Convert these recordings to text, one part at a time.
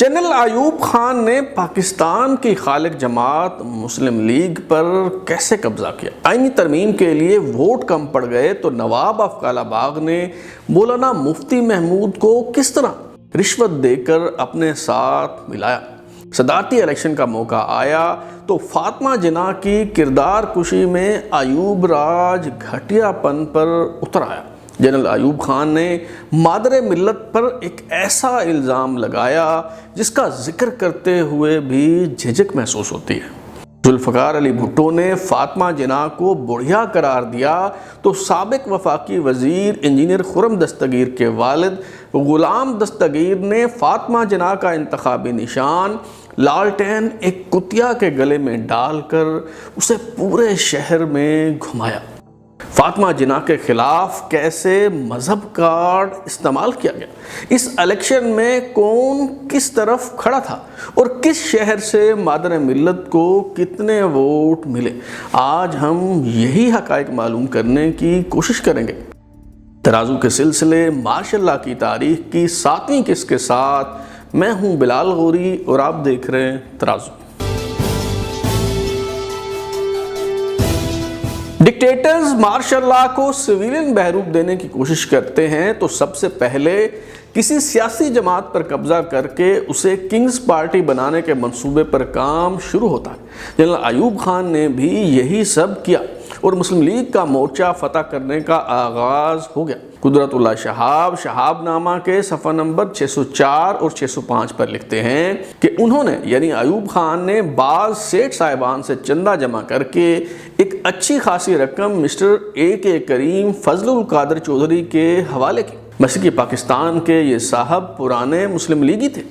General Ayub Khan نے پاکستان کی خالق جماعت مسلم لیگ پر کیسے قبضہ کیا؟ آئینی ترمیم کے لیے ووٹ کم پڑ گئے تو نواب آف کالا باغ نے مولانا مفتی محمود کو کس طرح رشوت دے کر اپنے ساتھ ملایا؟ صدارتی الیکشن کا موقع آیا تو فاطمہ جناح کی کردار کشی میں ایوب راج گھٹیا پن پر اتر آیا۔ جنرل ایوب خان نے مادر ملت پر ایک ایسا الزام لگایا جس کا ذکر کرتے ہوئے بھی جھجک محسوس ہوتی ہے۔ ذوالفقار علی بھٹو نے فاطمہ جناح کو بڑھیا قرار دیا تو سابق وفاقی وزیر انجینئر خرم دستگیر کے والد غلام دستگیر نے فاطمہ جناح کا انتخابی نشان لالٹین ایک کتیا کے گلے میں ڈال کر اسے پورے شہر میں گھمایا۔ فاطمہ جناح کے خلاف کیسے مذہب کارڈ استعمال کیا گیا؟ اس الیکشن میں کون کس طرف کھڑا تھا اور کس شہر سے مادر ملت کو کتنے ووٹ ملے؟ آج ہم یہی حقائق معلوم کرنے کی کوشش کریں گے۔ ترازو کے سلسلے ماشاء اللہ کی تاریخ کی 7ویں قسط کے ساتھ میں ہوں بلال غوری اور آپ دیکھ رہے ہیں ترازو۔ ڈکٹیٹرز مارشل لا کو سویلین بحروب دینے کی کوشش کرتے ہیں تو سب سے پہلے کسی سیاسی جماعت پر قبضہ کر کے اسے کنگز پارٹی بنانے کے منصوبے پر کام شروع ہوتا ہے۔ جنرل ایوب خان نے بھی یہی سب کیا اور مسلم لیگ کا مورچہ فتح کرنے کا آغاز ہو گیا۔ قدرت اللہ شہاب نامہ کے صفحہ نمبر 604 اور 605 پر لکھتے ہیں کہ انہوں نے یعنی ایوب خان نے بعض سیٹ صاحبان سے چندہ جمع کر کے ایک اچھی خاصی رقم مسٹر اے کے کریم فضل القادر چودھری کے حوالے کی۔ مشرقی پاکستان کے یہ صاحب پرانے مسلم لیگی تھے،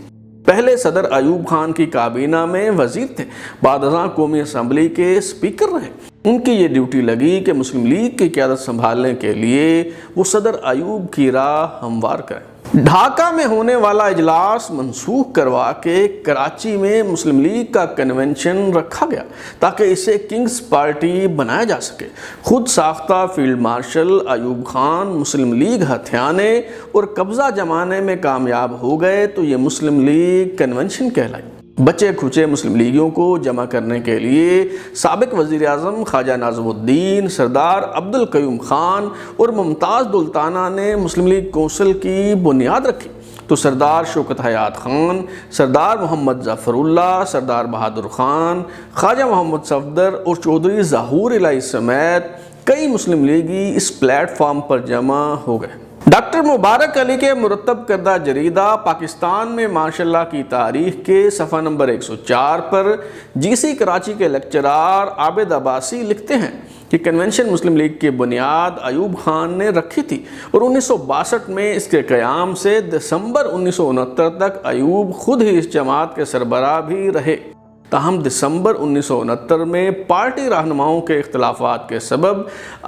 پہلے صدر ایوب خان کی کابینہ میں وزیر تھے، بعد ازاں قومی اسمبلی کے سپیکر رہے۔ ان کی یہ ڈیوٹی لگی کہ مسلم لیگ کی قیادت سنبھالنے کے لیے وہ صدر ایوب کی راہ ہموار کریں۔ ڈھاکہ میں ہونے والا اجلاس منسوخ کروا کے کراچی میں مسلم لیگ کا کنونشن رکھا گیا تاکہ اسے کنگز پارٹی بنایا جا سکے۔ خود ساختہ فیلڈ مارشل ایوب خان مسلم لیگ ہتھیانے اور قبضہ جمانے میں کامیاب ہو گئے تو یہ مسلم لیگ کنونشن کہلائی۔ بچے کھچے مسلم لیگیوں کو جمع کرنے کے لیے سابق وزیر اعظم خواجہ ناظم الدین، سردار عبدالقیوم خان اور ممتاز دلتانہ نے مسلم لیگ کونسل کی بنیاد رکھی تو سردار شوکت حیات خان، سردار محمد ظفر اللہ، سردار بہادر خان، خواجہ محمد صفدر اور چودھری ظہور الہی سمیت کئی مسلم لیگی اس پلیٹ فارم پر جمع ہو گئے۔ ڈاکٹر مبارک علی کے مرتب کردہ جریدہ پاکستان میں ماشاء اللہ کی تاریخ کے صفحہ نمبر 104 پر جی سی کراچی کے لیکچرار عابد عباسی لکھتے ہیں کہ کنونشن مسلم لیگ کی بنیاد ایوب خان نے رکھی تھی اور 1962 میں اس کے قیام سے دسمبر 1969 تک ایوب خود ہی اس جماعت کے سربراہ بھی رہے۔ تاہم دسمبر 1969 میں پارٹی رہنماؤں کے اختلافات کے سبب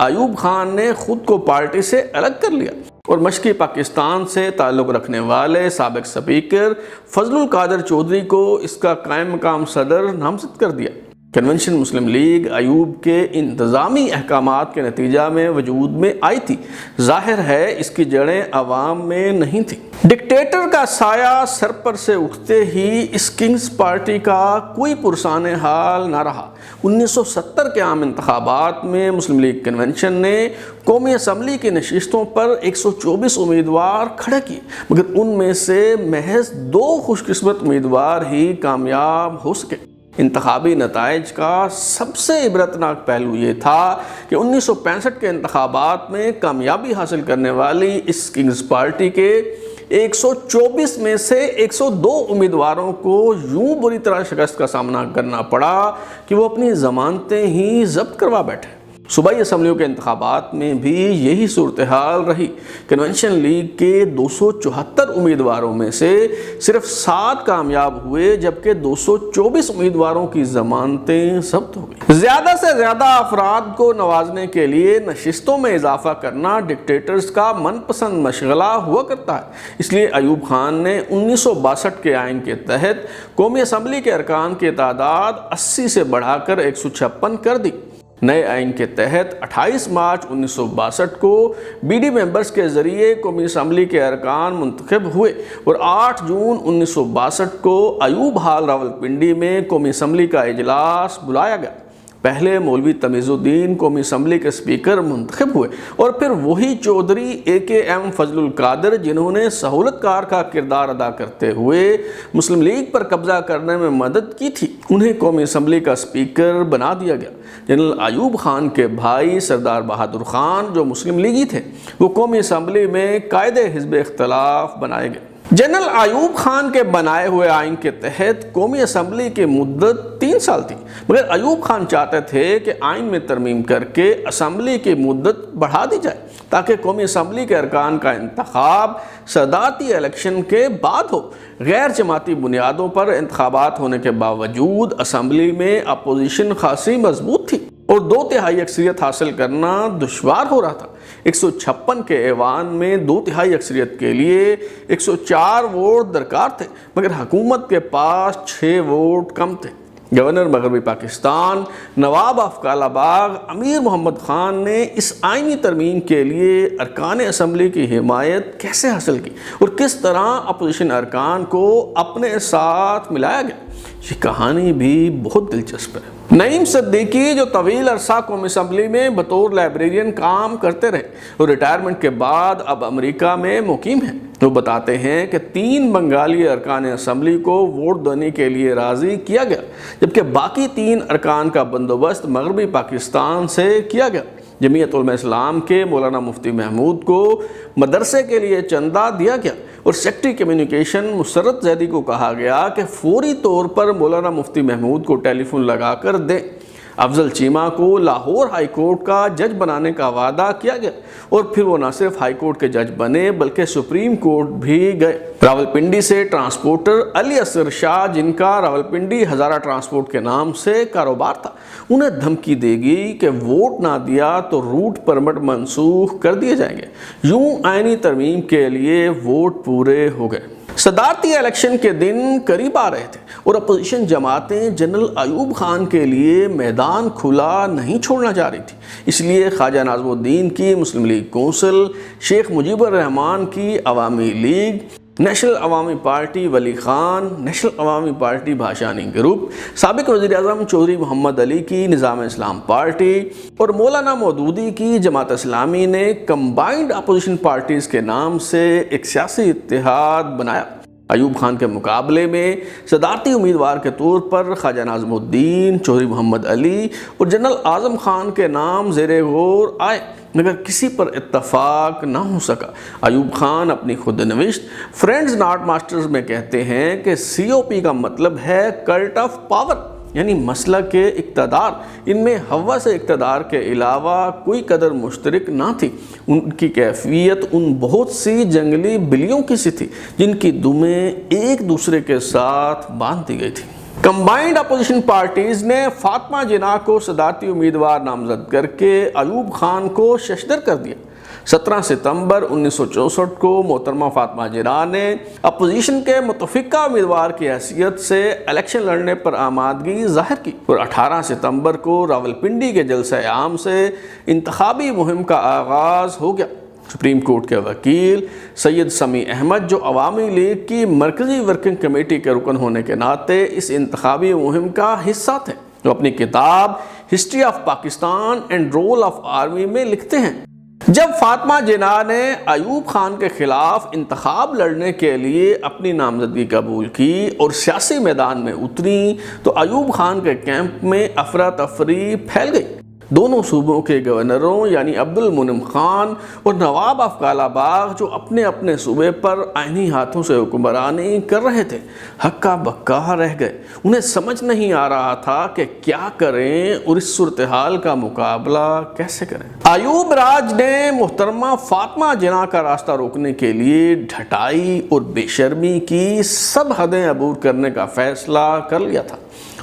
ایوب خان نے خود کو پارٹی سے الگ کر لیا اور مشرقی پاکستان سے تعلق رکھنے والے سابق سپیکر فضل القادر چودھری کو اس کا قائم مقام صدر نامزد کر دیا۔ کنونشن مسلم لیگ ایوب کے انتظامی احکامات کے نتیجہ میں وجود میں آئی تھی، ظاہر ہے اس کی جڑیں عوام میں نہیں تھی۔ ڈکٹیٹر کا سایہ سر پر سے اٹھتے ہی اس کنگز پارٹی کا کوئی پرسان حال نہ رہا۔ 1970 کے عام انتخابات میں مسلم لیگ کنونشن نے قومی اسمبلی کی نشستوں پر 124 امیدوار کھڑے کیے، مگر ان میں سے محض 2 خوش قسمت امیدوار ہی کامیاب ہو سکے۔ انتخابی نتائج کا سب سے عبرتناک پہلو یہ تھا کہ 1965 کے انتخابات میں کامیابی حاصل کرنے والی اس کنگز پارٹی کے 124 میں سے 102 امیدواروں کو یوں بری طرح شکست کا سامنا کرنا پڑا کہ وہ اپنی ضمانتیں ہی ضبط کروا بیٹھے۔ صوبائی اسمبلیوں کے انتخابات میں بھی یہی صورتحال رہی۔ کنونشن لیگ کے 274 امیدواروں میں سے صرف 7 کامیاب ہوئے جبکہ 224 امیدواروں کی ضمانتیں ضبط ہو گئی۔ زیادہ سے زیادہ افراد کو نوازنے کے لیے نشستوں میں اضافہ کرنا ڈکٹیٹرز کا من پسند مشغلہ ہوا کرتا ہے۔ اس لیے ایوب خان نے 1962 کے آئین کے تحت قومی اسمبلی کے ارکان کی تعداد 80 سے بڑھا کر 156 کر دی۔ نئے آئین کے تحت 28 مارچ 1962 کو بی ڈی ممبرز کے ذریعے قومی اسمبلی کے ارکان منتخب ہوئے اور 8 جون 1962 کو ایوب ہال راولپنڈی میں قومی اسمبلی کا اجلاس بلایا گیا۔ پہلے مولوی تمیز الدین قومی اسمبلی کے اسپیکر منتخب ہوئے اور پھر وہی چودھری اے.کے.ایم. فضل القادر جنہوں نے سہولت کار کا کردار ادا کرتے ہوئے مسلم لیگ پر قبضہ کرنے میں مدد کی تھی، انہیں قومی اسمبلی کا اسپیکر بنا دیا گیا۔ جنرل ایوب خان کے بھائی سردار بہادر خان جو مسلم لیگی تھے وہ قومی اسمبلی میں قائد حزب اختلاف بنائے گئے۔ جنرل ایوب خان کے بنائے ہوئے آئین کے تحت قومی اسمبلی کی مدت 3 سال تھی، مگر ایوب خان چاہتے تھے کہ آئین میں ترمیم کر کے اسمبلی کی مدت بڑھا دی جائے تاکہ قومی اسمبلی کے ارکان کا انتخاب صدارتی الیکشن کے بعد ہو۔ غیر جماعتی بنیادوں پر انتخابات ہونے کے باوجود اسمبلی میں اپوزیشن خاصی مضبوط تھی اور 2/3 اکثریت حاصل کرنا دشوار ہو رہا تھا۔ 156 کے ایوان میں 2/3 اکثریت کے لیے 104 ووٹ درکار تھے، مگر حکومت کے پاس 6 ووٹ کم تھے۔ گورنر مغربی پاکستان نواب آف کالا باغ امیر محمد خان نے اس آئینی ترمیم کے لیے ارکان اسمبلی کی حمایت کیسے حاصل کی اور کس طرح اپوزیشن ارکان کو اپنے ساتھ ملایا گیا، یہ کہانی بھی بہت دلچسپ ہے۔ نعیم صدیقی جو طویل عرصہ قومی اسمبلی میں بطور لائبریرین کام کرتے رہے اور ریٹائرمنٹ کے بعد اب امریکہ میں مقیم ہیں، وہ بتاتے ہیں کہ 3 بنگالی ارکان اسمبلی کو ووٹ دینے کے لیے راضی کیا گیا، جبکہ باقی 3 ارکان کا بندوبست مغربی پاکستان سے کیا گیا۔ جمعیت علماء اسلام کے مولانا مفتی محمود کو مدرسے کے لیے چندہ دیا گیا اور سیکٹری کمیونیکیشن مسرت زیدی کو کہا گیا کہ فوری طور پر مولانا مفتی محمود کو ٹیلی فون لگا کر دیں۔ افضل چیمہ کو لاہور ہائی کورٹ کا جج بنانے کا وعدہ کیا گیا اور پھر وہ نہ صرف ہائی کورٹ کے جج بنے بلکہ سپریم کورٹ بھی گئے۔ راولپنڈی سے ٹرانسپورٹر علی اصغر شاہ، جن کا راولپنڈی ہزارہ ٹرانسپورٹ کے نام سے کاروبار تھا، انہیں دھمکی دے گی کہ ووٹ نہ دیا تو روٹ پرمٹ منسوخ کر دیے جائیں گے۔ یوں آئینی ترمیم کے لیے ووٹ پورے ہو گئے۔ صدارتی الیکشن کے دن قریب آ رہے تھے اور اپوزیشن جماعتیں جنرل ایوب خان کے لیے میدان کھلا نہیں چھوڑنا چاہ رہی تھی، اس لیے خواجہ ناظم الدین کی مسلم لیگ کونسل، شیخ مجیب الرحمان کی عوامی لیگ، نیشنل عوامی پارٹی ولی خان، نیشنل عوامی پارٹی بھاشانی گروپ، سابق وزیر اعظم چودھری محمد علی کی نظام اسلام پارٹی اور مولانا مودودی کی جماعت اسلامی نے کمبائنڈ اپوزیشن پارٹیز کے نام سے ایک سیاسی اتحاد بنایا۔ ایوب خان کے مقابلے میں صدارتی امیدوار کے طور پر خواجہ ناظم الدین، چودھری محمد علی اور جنرل اعظم خان کے نام زیر غور آئے، مگر کسی پر اتفاق نہ ہو سکا۔ ایوب خان اپنی خود نوشت فرینڈز ناٹ ماسٹرز میں کہتے ہیں کہ COP کا مطلب ہے کلٹ آف پاور، یعنی مسلک اقتدار۔ ان میں ہوا سے اقتدار کے علاوہ کوئی قدر مشترک نہ تھی۔ ان کی کیفیت ان بہت سی جنگلی بلیوں کی سی تھی جن کی دمیں ایک دوسرے کے ساتھ باندھ دی گئی تھی۔ کمبائنڈ اپوزیشن پارٹیز نے فاطمہ جناح کو صدارتی امیدوار نامزد کر کے ایوب خان کو ششدر کر دیا۔ 17 ستمبر 1964 کو محترمہ فاطمہ جناح نے اپوزیشن کے متفقہ امیدوار کی حیثیت سے الیکشن لڑنے پر آمادگی ظاہر کی اور 18 ستمبر کو راولپنڈی کے جلسہ عام سے انتخابی مہم کا آغاز ہو گیا۔ سپریم کورٹ کے وکیل سید سمیع احمد جو عوامی لیگ کی مرکزی ورکنگ کمیٹی کے رکن ہونے کے ناطے اس انتخابی مہم کا حصہ تھے، جو اپنی کتاب history of Pakistan and role of army میں لکھتے ہیں جب فاطمہ جناح نے ایوب خان کے خلاف انتخاب لڑنے کے لیے اپنی نامزدگی قبول کی اور سیاسی میدان میں اتری تو ایوب خان کے کیمپ میں افراتفری پھیل گئی۔ دونوں صوبوں کے گورنروں یعنی عبد المنعم خان اور نواب آف کالا باغ جو اپنے اپنے صوبے پر آئینی ہاتھوں سے حکمرانی کر رہے تھے ہکا بکا رہ گئے۔ انہیں سمجھ نہیں آ رہا تھا کہ کیا کریں اور اس صورتحال کا مقابلہ کیسے کریں۔ ایوب راج نے محترمہ فاطمہ جناح کا راستہ روکنے کے لیے ڈھٹائی اور بے شرمی کی سب حدیں عبور کرنے کا فیصلہ کر لیا تھا۔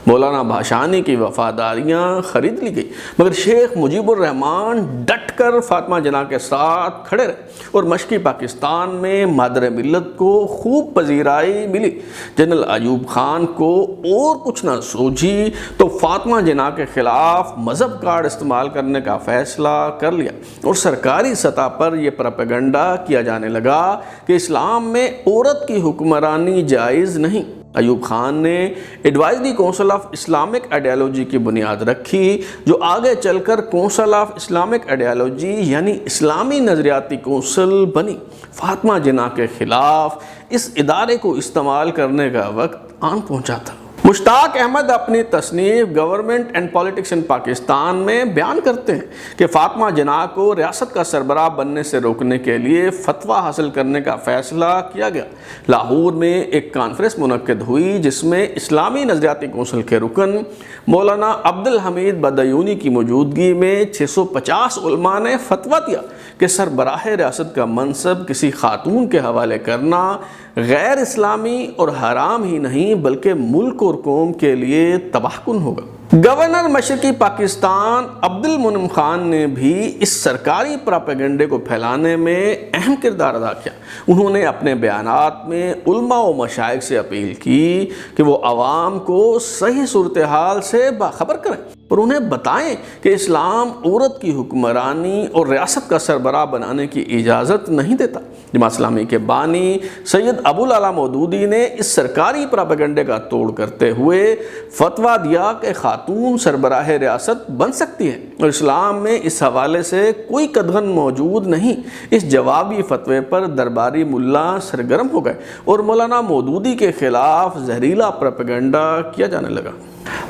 مولانا بھاشانی کی وفاداریاں خرید لی گئی، مگر شیخ مجیب الرحمان ڈٹ کر فاطمہ جناح کے ساتھ کھڑے رہے اور مشرقی پاکستان میں مادر ملت کو خوب پذیرائی ملی۔ جنرل ایوب خان کو اور کچھ نہ سوجھی تو فاطمہ جناح کے خلاف مذہب کارڈ استعمال کرنے کا فیصلہ کر لیا اور سرکاری سطح پر یہ پروپیگنڈا کیا جانے لگا کہ اسلام میں عورت کی حکمرانی جائز نہیں۔ ایوب خان نے advisory council of Islamic ideology کی بنیاد رکھی، جو آگے چل کر کونسل آف اسلامک آئیڈیالوجی یعنی اسلامی نظریاتی کونسل بنی۔ فاطمہ جناح کے خلاف اس ادارے کو استعمال کرنے کا وقت آن پہنچا تھا۔ مشتاق احمد اپنی تصنیف government and politics in Pakistan میں بیان کرتے ہیں کہ فاطمہ جناح کو ریاست کا سربراہ بننے سے روکنے کے لیے فتویٰ حاصل کرنے کا فیصلہ کیا گیا۔ لاہور میں ایک کانفرنس منعقد ہوئی جس میں اسلامی نظریاتی کونسل کے رکن مولانا عبدالحمید بدیونی کی موجودگی میں 650 علماء نے فتویٰ دیا کہ سربراہ ریاست کا منصب کسی خاتون کے حوالے کرنا غیر اسلامی اور حرام ہی نہیں بلکہ ملک اور قوم کے لیے تباہ کن ہوگا۔ گورنر مشرقی پاکستان عبد المنعم خان نے بھی اس سرکاری پراپیگنڈے کو پھیلانے میں اہم کردار ادا کیا۔ انہوں نے اپنے بیانات میں علماء و مشائخ سے اپیل کی کہ وہ عوام کو صحیح صورتحال سے باخبر کریں اور انہیں بتائیں کہ اسلام عورت کی حکمرانی اور ریاست کا سربراہ بنانے کی اجازت نہیں دیتا۔ جماعت اسلامی کے بانی سید ابوالعلا مودودی نے اس سرکاری پراپیگنڈے کا توڑ کرتے ہوئے فتویٰ دیا کہ خاتون سربراہ ریاست بن سکتی ہے اور اسلام میں اس حوالے سے کوئی قدغن موجود نہیں۔ اس جوابی فتوے پر درباری ملا سرگرم ہو گئے اور مولانا مودودی کے خلاف زہریلا پروپیگنڈا کیا جانے لگا۔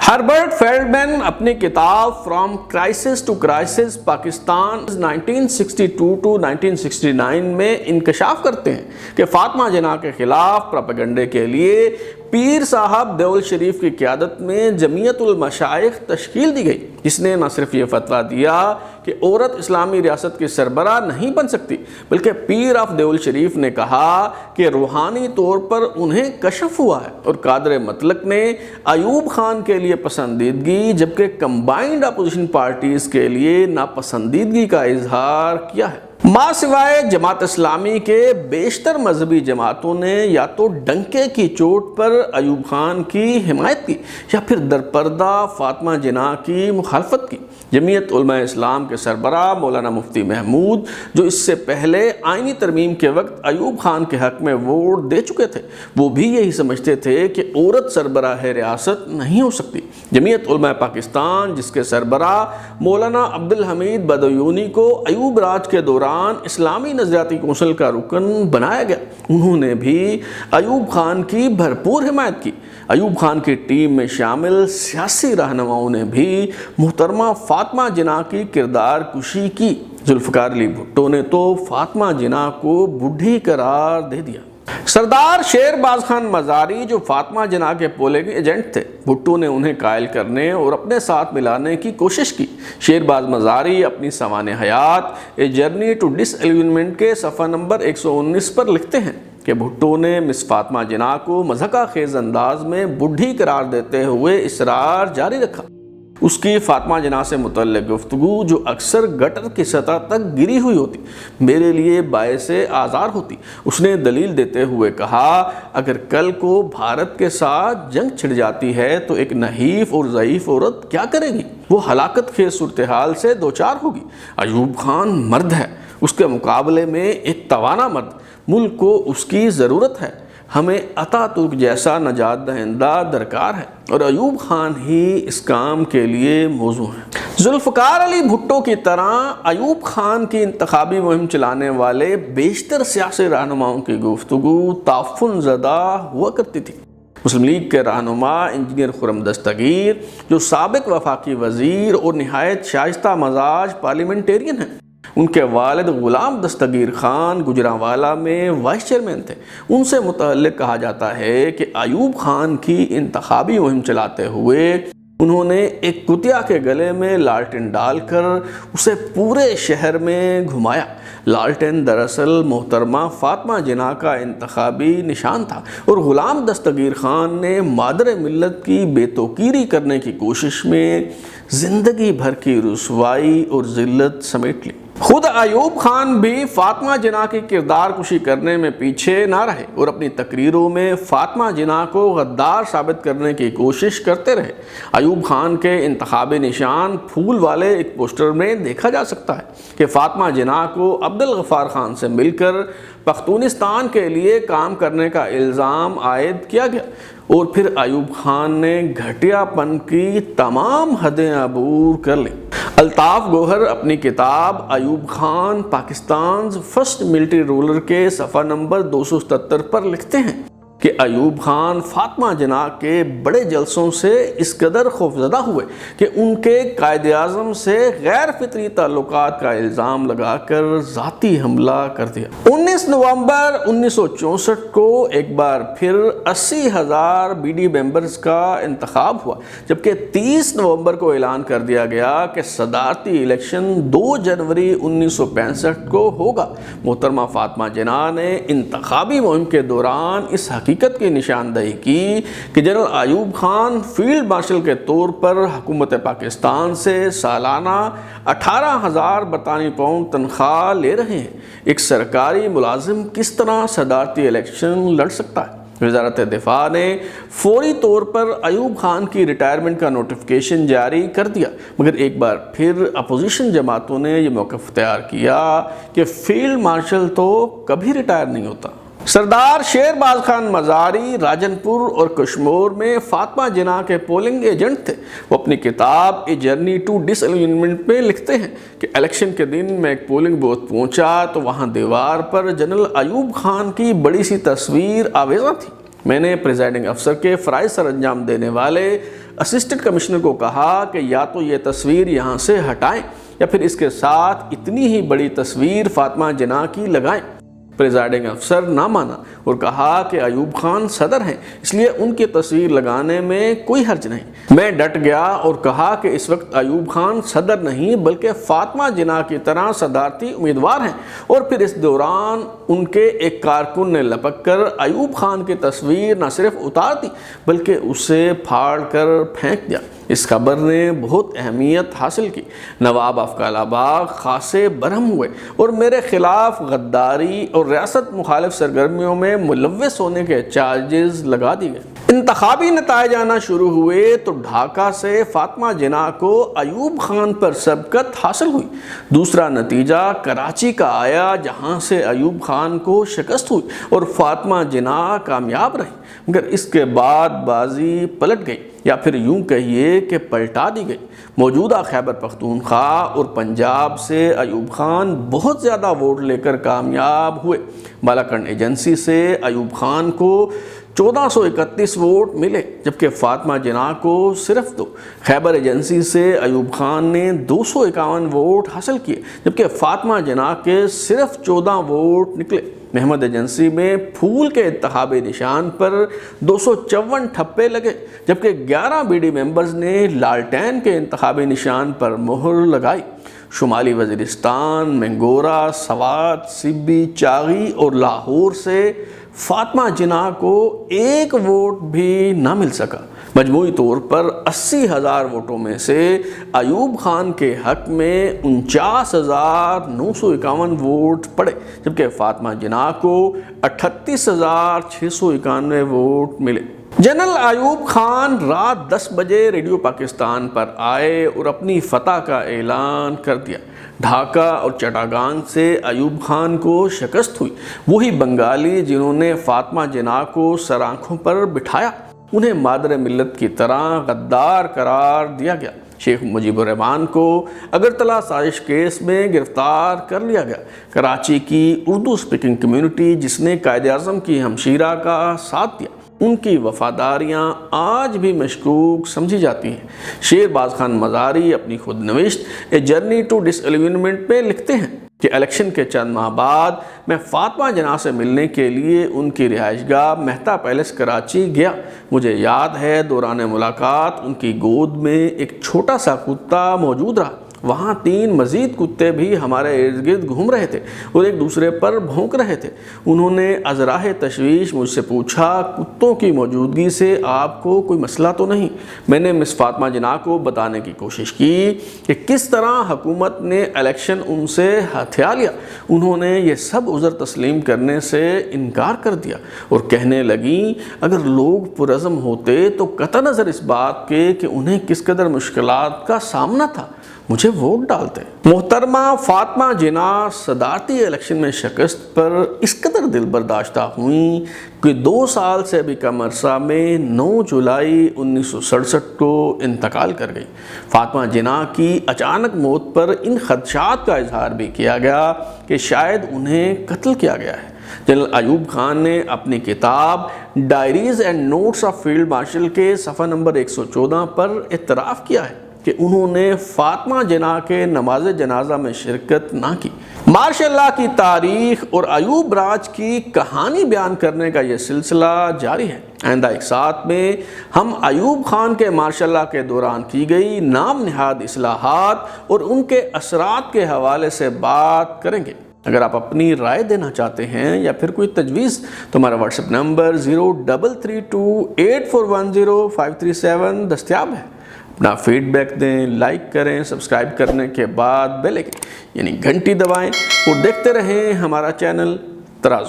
ہربرٹ فیلڈمین اپنی کتاب from crisis to crisis Pakistan 1962 to 1969 میں انکشاف کرتے ہیں کہ فاطمہ جناح کے خلاف پروپیگنڈے کے لیے پیر صاحب دیول شریف کی قیادت میں جمعیت المشائخ تشکیل دی گئی، جس نے نہ صرف یہ فتویٰ دیا کہ عورت اسلامی ریاست کی سربراہ نہیں بن سکتی، بلکہ پیر آف دیول شریف نے کہا کہ روحانی طور پر انہیں کشف ہوا ہے، اور قادر مطلق نے ایوب خان کے لیے پسندیدگی جبکہ کمبائنڈ اپوزیشن پارٹیز کے لیے ناپسندیدگی کا اظہار کیا ہے۔ ماں سوائے جماعت اسلامی کے بیشتر مذہبی جماعتوں نے یا تو ڈنکے کی چوٹ پر ایوب خان کی حمایت کی یا پھر درپردہ فاطمہ جناح کی مخالفت کی۔ جمعیت علماء اسلام کے سربراہ مولانا مفتی محمود، جو اس سے پہلے آئینی ترمیم کے وقت ایوب خان کے حق میں ووٹ دے چکے تھے، وہ بھی یہی سمجھتے تھے کہ عورت سربراہ ریاست نہیں ہو سکتی۔ جمعیت علماء پاکستان، جس کے سربراہ مولانا عبدالحمید بدیونی کو ایوب راج کے دوران اسلامی نظریاتی کونسل کا رکن بنایا گیا، انہوں نے بھی ایوب خان کی بھرپور حمایت کی۔ ایوب خان کی ٹیم میں شامل سیاسی رہنماؤں نے بھی محترمہ فاطمہ جناح کی کردار کشی کی۔ ذوالفقار علی بھٹو نے تو فاطمہ جناح کو بڈھی قرار دے دیا۔ سردار شیرباز خان مزاری، جو فاطمہ جناح کے پولنگ ایجنٹ تھے، بھٹو نے انہیں قائل کرنے اور اپنے ساتھ ملانے کی کوشش کی۔ شیرباز مزاری اپنی سوانح حیات اے جرنی ٹو ڈس ایلیونمنٹ کے صفحہ نمبر 119 پر لکھتے ہیں کہ بھٹو نے مس فاطمہ جناح کو مضحکہ خیز انداز میں بڈھی قرار دیتے ہوئے اصرار جاری رکھا۔ اس کی فاطمہ جناح سے متعلق گفتگو، جو اکثر گٹر کی سطح تک گری ہوئی ہوتی، میرے لیے باعث آزار ہوتی۔ اس نے دلیل دیتے ہوئے کہا، اگر کل کو بھارت کے ساتھ جنگ چھڑ جاتی ہے تو ایک نحیف اور ضعیف عورت کیا کرے گی؟ وہ ہلاکت خیز صورتحال سے دوچار ہوگی۔ ایوب خان مرد ہے، اس کے مقابلے میں ایک توانا مرد، ملک کو اس کی ضرورت ہے۔ ہمیں اتا ترک جیسا نجات دہندہ درکار ہے اور ایوب خان ہی اس کام کے لیے موزوں ہیں۔ ذوالفقار علی بھٹو کی طرح ایوب خان کی انتخابی مہم چلانے والے بیشتر سیاسی رہنماؤں کی گفتگو تعفن زدہ ہوا کرتی تھی۔ مسلم لیگ کے رہنما انجینئر خرم دستگیر، جو سابق وفاقی وزیر اور نہایت شائستہ مزاج پارلیمنٹیرین ہیں، ان کے والد غلام دستگیر خان گجرانوالہ میں وائس چیئرمین تھے۔ ان سے متعلق کہا جاتا ہے کہ ایوب خان کی انتخابی مہم چلاتے ہوئے انہوں نے ایک کتیا کے گلے میں لالٹین ڈال کر اسے پورے شہر میں گھمایا۔ لالٹین دراصل محترمہ فاطمہ جناح کا انتخابی نشان تھا اور غلام دستگیر خان نے مادر ملت کی بے توقیری کرنے کی کوشش میں زندگی بھر کی رسوائی اور ذلت سمیٹ لی۔ خود ایوب خان بھی فاطمہ جناح کی کردار کشی کرنے میں پیچھے نہ رہے اور اپنی تقریروں میں فاطمہ جناح کو غدار ثابت کرنے کی کوشش کرتے رہے۔ ایوب خان کے انتخابی نشان پھول والے ایک پوسٹر میں دیکھا جا سکتا ہے کہ فاطمہ جناح کو عبدالغفار خان سے مل کر پختونستان کے لیے کام کرنے کا الزام عائد کیا گیا اور پھر ایوب خان نے گھٹیا پن کی تمام حدیں عبور کر لیں۔ الطاف گوہر اپنی کتاب Ayub Khan Pakistan's first military ruler کے صفحہ نمبر 277 پر لکھتے ہیں کہ ایوب خان فاطمہ جناح کے بڑے جلسوں سے اس قدر خوفزدہ ہوئے کہ ان کے قائد اعظم سے غیر فطری تعلقات کا الزام لگا کر ذاتی حملہ کر دیا۔ 19 نومبر 1964 کو ایک بار پھر 80,000 بی ڈی ممبرز کا انتخاب ہوا، جبکہ 30 نومبر کو اعلان کر دیا گیا کہ صدارتی الیکشن 2 جنوری 1965 کو ہوگا۔ محترمہ فاطمہ جناح نے انتخابی مہم کے دوران اس حقیقت کی نشاندہی کی کہ general Ayub Khan field marshal کے طور پر حکومت پاکستان سے سالانہ 18,000 برطانوی پاؤنڈ تنخواہ لے رہے ہیں۔ ایک سرکاری ملازم کس طرح صدارتی الیکشن لڑ سکتا ہے؟ وزارت دفاع نے فوری طور پر ایوب خان کی ریٹائرمنٹ کا نوٹیفیکیشن جاری کر دیا، مگر ایک بار پھر اپوزیشن جماعتوں نے یہ موقف اختیار کیا کہ فیلڈ مارشل تو کبھی ریٹائر نہیں ہوتا۔ سردار شیر باز خان مزاری راجن پور اور کشمور میں فاطمہ جناح کے پولنگ ایجنٹ تھے۔ وہ اپنی کتاب اے جرنی ٹو ڈس الینمنٹ میں لکھتے ہیں کہ الیکشن کے دن میں ایک پولنگ بوتھ پہنچا تو وہاں دیوار پر جنرل ایوب خان کی بڑی سی تصویر آویزاں تھی۔ میں نے پریزائڈنگ افسر کے فرائض سر انجام دینے والے اسسٹنٹ کمشنر کو کہا کہ یا تو یہ تصویر یہاں سے ہٹائیں یا پھر اس کے ساتھ اتنی ہی بڑی تصویر فاطمہ جناح کی لگائیں۔ پریزائڈنگ افسر نہ مانا اور کہا کہ ایوب خان صدر ہیں، اس لیے ان کی تصویر لگانے میں کوئی حرج نہیں۔ میں ڈٹ گیا اور کہا کہ اس وقت ایوب خان صدر نہیں بلکہ فاطمہ جناح کی طرح صدارتی امیدوار ہیں، اور پھر اس دوران ان کے ایک کارکن نے لپک کر ایوب خان کی تصویر نہ صرف اتار دی بلکہ اسے پھاڑ کر پھینک دیا۔ اس خبر نے بہت اہمیت حاصل کی۔ نواب افضل آباد خاصے برہم ہوئے اور میرے خلاف غداری اور ریاست مخالف سرگرمیوں میں ملوث ہونے کے چارجز لگا دی گئے۔ انتخابی نتائج آنا شروع ہوئے تو ڈھاکہ سے فاطمہ جناح کو ایوب خان پر سبقت حاصل ہوئی۔ دوسرا نتیجہ کراچی کا آیا جہاں سے ایوب خان کو شکست ہوئی اور فاطمہ جناح کامیاب رہی، مگر اس کے بعد بازی پلٹ گئی، یا پھر یوں کہیے کہ پلٹا دی گئی۔ موجودہ خیبر پختونخوا اور پنجاب سے ایوب خان بہت زیادہ ووٹ لے کر کامیاب ہوئے۔ بالاکنڈ ایجنسی سے ایوب خان کو 1431 ووٹ ملے جبکہ فاطمہ جناح کو صرف 2۔ خیبر ایجنسی سے ایوب خان نے 251 ووٹ حاصل کیے جبکہ فاطمہ جناح کے صرف 14 ووٹ نکلے۔ محمد ایجنسی میں پھول کے انتخابی نشان پر 254 ٹھپے لگے جبکہ 11 بی ڈی ممبرز نے لالٹین کے انتخابی نشان پر مہر لگائی۔ شمالی وزیرستان، منگورا، سوات، سبی، چاغی اور لاہور سے فاطمہ جناح کو ایک ووٹ بھی نہ مل سکا۔ مجموعی طور پر 80,000 ووٹوں میں سے ایوب خان کے حق میں 49,951 ووٹ پڑے جبکہ فاطمہ جناح کو 38,691 ووٹ ملے۔ جنرل ایوب خان رات 10 بجے ریڈیو پاکستان پر آئے اور اپنی فتح کا اعلان کر دیا۔ ڈھاکہ اور چٹاگان سے ایوب خان کو شکست ہوئی۔ وہی بنگالی جنہوں نے فاطمہ جناح کو سر آنکھوں پر بٹھایا، انہیں مادر ملت کی طرح غدار قرار دیا گیا۔ شیخ مجیب الرحمان کو اگرتلہ سازش کیس میں گرفتار کر لیا گیا۔ کراچی کی اردو سپیکنگ کمیونٹی جس نے قائد اعظم کی ہمشیرہ کا ساتھ دیا، ان کی وفاداریاں آج بھی مشکوک سمجھی جاتی ہیں۔ شیر باز خان مزاری اپنی خود نوشت اے جرنی ٹو ڈس الینمنٹ میں لکھتے ہیں کہ الیکشن کے چند ماہ بعد میں فاطمہ جناح سے ملنے کے لیے ان کی رہائش گاہ مہتا پیلس کراچی گیا۔ مجھے یاد ہے دوران ملاقات ان کی گود میں ایک چھوٹا سا کتا موجود رہا۔ وہاں 3 مزید کتے بھی ہمارے ارد گرد گھوم رہے تھے اور ایک دوسرے پر بھونک رہے تھے۔ انہوں نے ازراہ تشویش مجھ سے پوچھا، کتوں کی موجودگی سے آپ کو کوئی مسئلہ تو نہیں؟ میں نے مس فاطمہ جناح کو بتانے کی کوشش کی کہ کس طرح حکومت نے الیکشن ان سے ہتھیا لیا۔ انہوں نے یہ سب عذر تسلیم کرنے سے انکار کر دیا اور کہنے لگیں اگر لوگ پرعزم ہوتے تو قطع نظر اس بات کے کہ انہیں کس قدر مشکلات کا سامنا تھا مجھے ووٹ ڈالتے۔ محترمہ فاطمہ جناح صدارتی الیکشن میں شکست پر اس قدر دل برداشتہ ہوئیں کہ 2 سال سے بھی کم عرصہ میں 9 جولائی 1967 کو انتقال کر گئی۔ فاطمہ جناح کی اچانک موت پر ان خدشات کا اظہار بھی کیا گیا کہ شاید انہیں قتل کیا گیا ہے۔ جنرل ایوب خان نے اپنی کتاب diaries and notes of field marshal کے صفحہ نمبر 114 پر اعتراف کیا ہے کہ انہوں نے فاطمہ جناح کے نماز جنازہ میں شرکت نہ کی۔ مارشاء اللہ کی تاریخ اور ایوب راج کی کہانی بیان کرنے کا یہ سلسلہ جاری ہے۔ آئندہ ایک ساتھ میں ہم ایوب خان کے مارشاء اللہ کے دوران کی گئی نام نہاد اصلاحات اور ان کے اثرات کے حوالے سے بات کریں گے۔ اگر آپ اپنی رائے دینا چاہتے ہیں یا پھر کوئی تجویز تو ہمارا واٹس ایپ نمبر 033284105337 دستیاب ہے۔ اپنا فیڈ بیک دیں، لائک کریں، سبسکرائب کرنے کے بعد بیل آئکن یعنی گھنٹی دبائیں اور دیکھتے رہیں ہمارا چینل ترازو۔